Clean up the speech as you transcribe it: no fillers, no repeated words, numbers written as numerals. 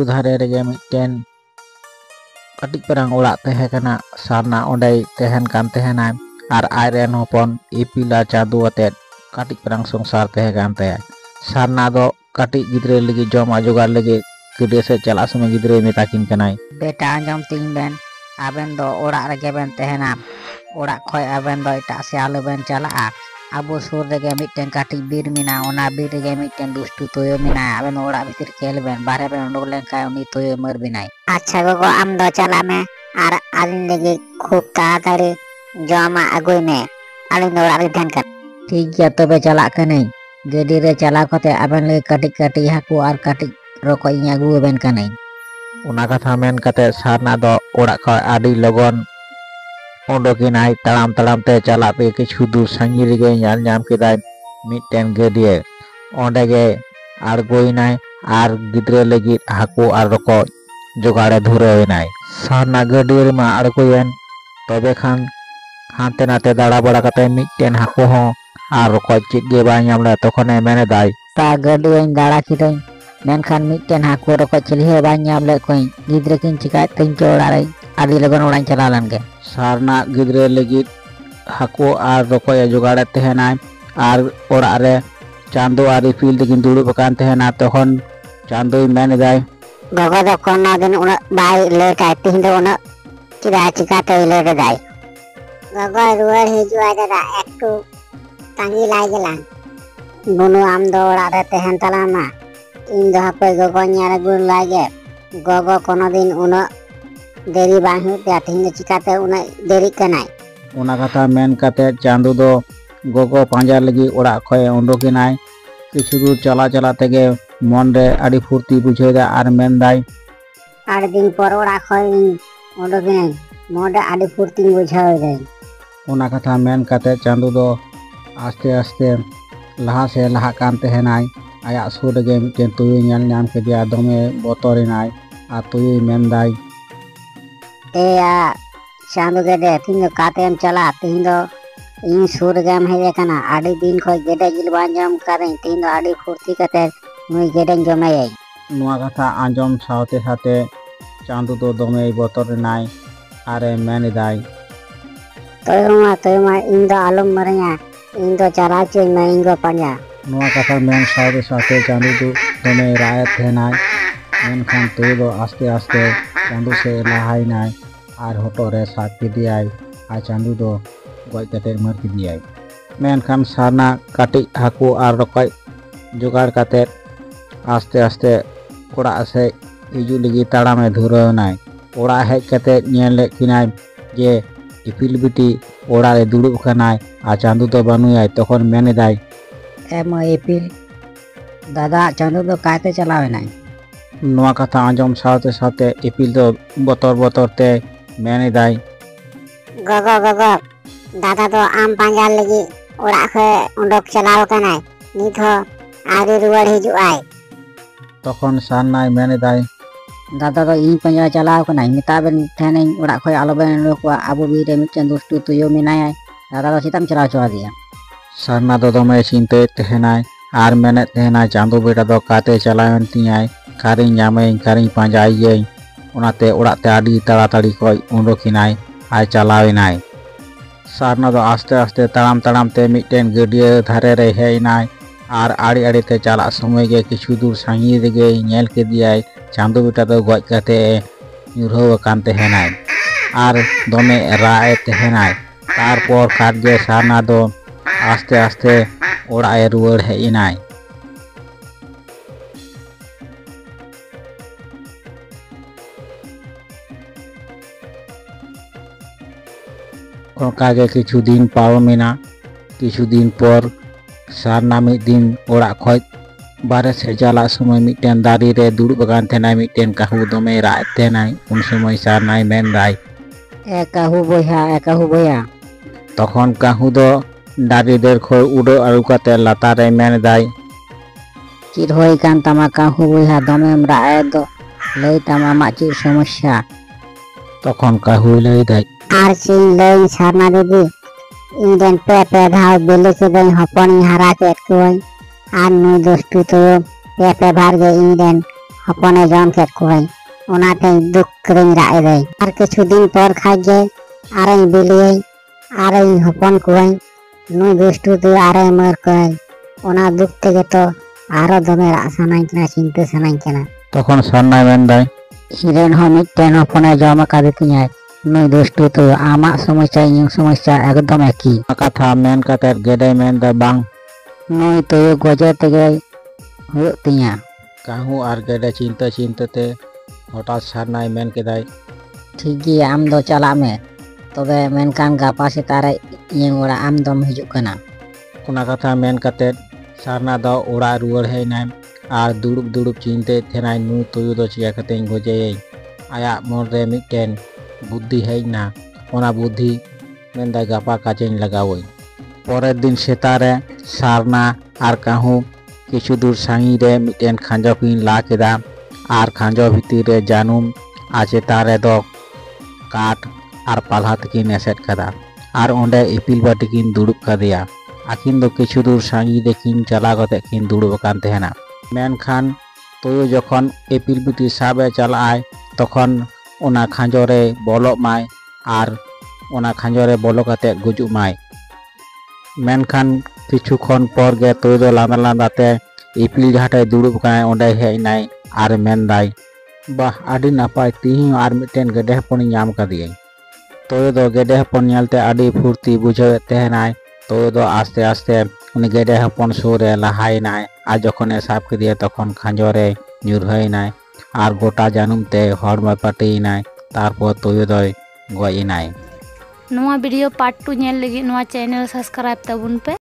धारे रेगे मिट्टेन कटिक परंग ओड़ा तहे कना सारना ओंडे तहन कान तहनाय आर आयरेन होपन इपिला चांदू अतेद कटिक परंग संसार तहे कान तहे सारना दो कटिक गिद्रे लगी जमा जोगार लगी गिद्रे से चला समय गिद्रे मेताकिन कनाय बेटा आंजम तीन बेन आबेन दो ओड़ा रेगे बेन तहना ओड़ा खोय आबेन दो इटा से आलो बेन चला आबो सुर रेगे मिट्टेन कटिक बीर मिना ओना बीर रेगे मिट्टेन दुष्टु तोयो मिना आबेन ओड़ा भितर खेल बेन बाहरे बेन उडुक लेनखाय उनी तोयो मर बिनाय अच्छा गोगो आम दो चला में आर आलिन लगी खूब ताड़ाताड़ी जमा अगुई में आलिन दो ओड़ा रे ध्यान कर ठीक गया तबे चला कनै गडी रे चला कते आबेन लगे कटिक कटिक हाकू आर कटिक रोको इया अगु बेन कनै उना कथा मेन कते सारना दो ओड़ा खय आडी लगन ओडोकिनाय तड़ाम तड़ाम ते चला पे किछु दूर संगी रेगे ᱧᱮᱞ ᱧᱟᱢ केदाय मिट्टेन गडिये ओंडेगे आड़गोइनाय आर गिद्रे लगी हाकू आर रोको जोगाड़े धुरेनाय सारना गडिये रे मा आड़गोयेन तबे खान हांते नाते दाड़ा बड़ा कते मिट्टेन हाकू हो आर रोको चित गे बाय ᱧᱟᱢले तखने मेनेदाय ता गडिये दाड़ा किदई मेनखान मिट्टेन हाकू रोको चिलहे बाय ᱧᱟᱢले कोई गिद्रे किन चिकाय तिन के ओड़ा रे आदि लगन ओड़ा चला लनगे सारना गिद्रे लगी हाकू आर रोको जोगाड़े तहनाय आर ओड़ा रे चांदो आर इपिल दिकिन दुड़ुब कान तहना तखन चांदोय मेनेदाय गोगो दो कोनो दिन उन बाय लेटाय तिन दो उन चिदा चिकाते लेटे दाय गोगो रुवार हिजुआ दादा एकटू तांगी लाई गेलान बुनु आम दो ओड़ा रे तहन तलामा इन दो हापे गोगो ᱧᱮᱞ ᱟᱹᱜᱩ ᱞᱟᱜᱮ गोगो कोनो दिन उन देरी बांग हुते तिन दो चिकाते उन देरी कनाय उना कथा मेन कते चांदू दो गोगो पांजा लगी ओड़ा खय ओंडोकिनाय किछु दूर चला चला तेगे मन रे आडी फुर्ती बुझेदा आर मेनदाय 8 दिन पर ओड़ा खय ओंडोकिनाय मन रे आडी फुर्ती बुझावे उना कथा मेन कते चांदू दो आस्ते आस्ते लहा से लहा कान तहनाय आया सुर गे मिट्टेन तुय ᱧᱮᱞ ᱧᱟᱢ केदिया दमे बतरिनाय आ तुय मेनदाय ए आ चांदू गेडे तिन दो कातेम चला तिन दो इन सुर गेम हेजे कना आडी दिन खय गेडे जिल बांजम करे तिन दो आडी फुर्ती कते नुई गेडे जमाय नुआ कथा आंजम सावते साथे चांदू दो दमे बतरिनाय आरे मेनेदाय तोयमा इन दो आलम मरया इन दो चला चे मैं इंगो पांजा नुआ कथा मेन सावते साथे चांदू दो दमे राय थेनाय मेनखान तुय दो आस्ते आस्ते चांदू से लहायनाय आर होटो रे साथ केदियाय आ चांदू दो गoj कते मर केदियाय मेनखान सारना काटिक हाकू आर रोकoj जोगाड़ कते आस्ते आस्ते ओड़ा से हिजू लगी ताड़ामे धुरावनाय ओड़ा हेज कते ᱧᱮᱞ किनाय जे इपिल बिटी ओड़ा रे दुड़ुब कनाय आ चांदू दो बानुयाय तखन मेनेदाय एम इपिल दादा चांदू दो काते चलावेनाय नुआ कथा आंजम सावते साथे इपिल दो बतर बतर ते मेनेदाय गोगो गोगो दादा दो आम पांजा लगी ओड़ा खय उंडोक चलाव कनाय नित हो आरी रुवाड़ हिजुआय तखन सारनाय मेनेदाय दादा दो इन पंजा चलाव कनाय मिताबेन ठेनै ओड़ा खय आलो बेन रोकवा आबो बीर रे मिट्टेन दुष्टु तुयो मिनाय दादा दो चिताम चलाव चवा दिया सारना दो दमे चिंते तहनाय आर मेने तहनाय चांदू बेटा दो काते चलावेन तियाय कारिं ᱧᱟᱢᱮ कारिं पांजाये ओनाते ओड़ाते आडी ताड़ाताड़ी खय ओंडोकिनाय आय चलावेनाय सारना दो आस्ते आस्ते ताड़ाम ताड़ाम ते मिट्टेन गडिया धारे रे हेयनाय आर आड़ी आड़ी ते चला समय गे किछु दूर सांगी रेगे ᱧᱮᱞ केदियाय चांदू बेटा दो गoj कते ᱧᱩᱨᱦᱟᱹᱣ कान तहनाय आर दमे राय तहनाय तारपर खाटगे सारना दो आस्ते आस्ते ओड़ाए रुवाड़ हेयनाय ओकागे किछु दिन पारमेना किछु दिन पर सारना मिद दिन ओड़ा खय बारे से चला समय मिट्टेन दारी रे दुड़ुब कान तहनाय मिट्टेन काहू दमे राय तहनाय उन समय सारनाय मेनदाय ए काहू बोया तखन काहू दो दारी देर खय उडो आड़ु कते लातारे मेनेदाय चिर होय कान तामा काहू बोया दमेम राय दो लई तामा मा चिर समस्या तखन काहू लईदाय आर चिन लई सारना दीदी इन पे धाव बेले के दई हपनी हरा के कोई आर नु दोस्तु तो पे भार गे इन hopone jom ked kuwain onate duk kering rak edai ar kichu din por khaj ge areng biliyei areng hopon kuwain nui dustu tu are mar kuwain ona duk tege to aro dome rak sanain kena cinta sanain kena তখন সান্নাই মেন্দাই Hiren ho mitten hopone jom akadi tinyai nui dustu tu amak somosya inyung somosya ekdom eki কথা main কাতে গেডে মেন্দা বাং nui tuyu goje tege huyuk tinya কাহু আর গেডে চিন্তা চিন্তাতে হঠাৎ সান্নাই main কেদাই ঠিক gᱮᱭᱟ am do chalak me tobe menkan gapa setare inyung orak am dom hijuk kana ᱚᱱᱟ ᱠᱟᱛᱷᱟ ᱢᱮᱱ ᱠᱟᱛᱮ ᱥᱟᱨᱱᱟ ᱫᱚ ᱚᱲᱟᱜ ᱨᱩᱣᱟᱹᱲ ᱦᱮᱡᱱᱟᱭ ᱟᱨ ᱫᱩᱲᱩᱵ ᱫᱩᱲᱩᱵ ᱪᱤᱱᱛᱟᱹᱭᱮᱫ ᱛᱟᱦᱮᱱᱟᱭ ᱱᱩᱭ ᱛᱩᱭᱩ ᱫᱚ ᱪᱤᱠᱟᱹ ᱠᱟᱛᱮᱧ ᱜᱚᱡᱮᱭᱟᱹᱧ ᱟᱭᱟᱜ ᱢᱚᱱᱨᱮ ᱢᱤᱫᱴᱮᱱ ᱵᱩᱫᱽᱫᱷᱤ ᱦᱮᱡᱱᱟ ᱚᱱᱟ ᱵᱩᱫᱽᱫᱷᱤ ᱢᱮᱱᱫᱟᱭ ᱜᱟᱯᱟ ᱠᱟᱡᱮᱧ ᱞᱟᱜᱟᱣᱟᱹᱧ ᱯᱚᱨᱮᱨ ᱫᱤᱱ ᱥᱮᱛᱟᱜ ᱨᱮ ᱥᱟᱨᱱᱟ ᱟᱨ ᱠᱟᱹᱦᱩ ᱠᱤᱪᱷᱩ ᱫᱩᱨ ᱥᱟᱺᱜᱤᱧ ᱨᱮ ᱢᱤᱫᱴᱮᱱ ᱠᱷᱟᱸᱡᱚ ᱠᱤᱱ ᱞᱟ ᱠᱮᱫᱟ ᱟᱨ ᱠᱷᱟᱸᱡᱚ ᱵᱷᱤᱛᱤᱨ ᱨᱮ ᱡᱟᱹᱱᱩᱢ ᱟᱨ ᱪᱮᱛᱟᱱ ᱨᱮᱫᱚ ᱠᱟᱴ ᱟᱨ ᱯᱟᱞᱦᱟ ᱛᱮᱠᱤᱱ ᱮᱥᱮᱫ ᱠᱟᱫᱟ ᱟᱨ ᱚᱸᱰᱮ ᱤᱯᱤᱞ ᱵᱟᱹᱴᱤ ᱠᱤᱱ ᱫᱩᱲᱩᱵ ᱠᱟᱫᱮᱭᱟ ᱟᱹᱠᱤᱱ ᱫᱚ ᱠᱤᱪᱷᱩ ᱫᱩᱨ ᱥᱟᱺᱜᱤᱧ ᱨᱮᱠᱤᱱ ᱪᱟᱞᱟᱣ ᱠᱟᱛᱮ ᱠᱤᱱ ᱫᱩᱲᱩᱵ ᱟᱠᱟᱱ ᱛᱟᱦᱮᱱᱟ ᱢᱮᱱᱠᱷᱟन ᱛᱩᱭᱩ ᱡᱚᱠᱷᱚᱱ ᱤᱯᱤᱞ ᱵᱤᱴᱤ ᱥᱟᱵᱮ ᱪᱟᱞᱟᱜᱼᱟᱭ ᱛᱚᱠᱷᱚᱱ ᱚᱱᱟ ᱠᱷᱟᱸᱡᱚ ᱨᱮ ᱵᱚᱞᱚᱜ ᱢᱟᱭ ᱟᱨ ᱚᱱᱟ ᱠᱷᱟᱸᱡᱚ ᱨᱮ ᱵᱚᱞᱚ ᱠᱟᱛᱮ ᱜᱩᱡᱩᱜ ᱢᱟᱭ ᱢᱮᱱᱠᱷᱟन ᱠᱤᱪᱷᱩ ᱠᱷᱚᱱ ᱯᱚᱨ ᱜᱮ ᱛᱩᱭᱩ ᱫᱚ ᱞᱟᱸᱫᱟ ᱞᱟᱸᱫᱟᱛᱮ ᱤᱯᱤᱞ ᱡᱟᱦᱟᱸᱴᱷᱮᱱ ᱫᱩᱲᱩᱵ ᱟᱠᱟᱱᱟᱭ ᱚᱸᱰᱮ ᱦᱮᱡ ᱮᱱᱟᱭ ᱟᱨ ᱢᱮᱱᱫᱟᱭ ᱵᱟᱦ ᱟᱹᱰᱤ ᱱᱟᱯᱟᱭ ᱛᱤᱦᱤᱧ ᱟᱨ ᱢᱤᱫᱴᱮᱱ ᱜᱮᱰᱮ ᱦᱚᱯᱚᱱᱤᱧ ᱧᱟᱢ ᱠᱟᱫᱮᱭᱟᱹᱧ ᱛᱩᱭᱩ ᱫᱚ ᱜᱮᱰᱮ ᱦᱚᱯᱚᱱ ᱧᱮᱞᱛᱮ ᱟᱹᱰᱤ ᱯᱷᱩᱨᱛᱤ ᱵᱩᱡᱷᱟᱹᱣᱮᱫ ᱛᱟᱦᱮᱱᱟᱭ ᱛᱩᱭᱩ ᱫᱚ ᱟᱥᱛᱮ ᱟᱥᱛᱮ ᱩᱱᱤ ᱜᱮᱰᱮ ᱦᱚᱯᱚᱱ ᱥᱩᱨ ᱨᱮ ᱞᱟᱦᱟᱭᱮᱱᱟᱭ ᱟᱨ ᱡᱚᱠᱷᱚᱱᱮ ᱥᱟᱵ ᱠᱮᱫᱮᱭᱟ ᱛᱚᱠᱷᱚᱱ ᱠᱷᱟᱸᱡᱚ ᱨᱮ ᱧᱩᱨᱦᱟᱹᱭᱮᱱᱟᱭ ᱟᱨ ᱜᱚᱴᱟ ᱡᱟᱹᱱᱩᱢ ᱛᱮ ᱦᱚᱲᱢᱚ ᱯᱟᱹᱴᱤᱭᱮᱱᱟᱭ ᱛᱟᱨᱯᱚᱨ ᱛᱩᱭᱩ ᱫᱚᱭ ᱜᱚᱡ ᱮᱱᱟᱭ ᱱᱚᱣᱟ ᱵᱷᱤᱰᱤᱭᱳ ᱯᱟর্ট 2 ᱧᱮᱞ ᱞᱟᱹᱜᱤᱫ ᱱᱚᱣᱟ ᱪᱮᱱᱮᱞ ᱥᱟᱵᱥᱠᱨᱟᱭᱤᱵ ᱛᱟᱵᱚᱱ ᱯᱮ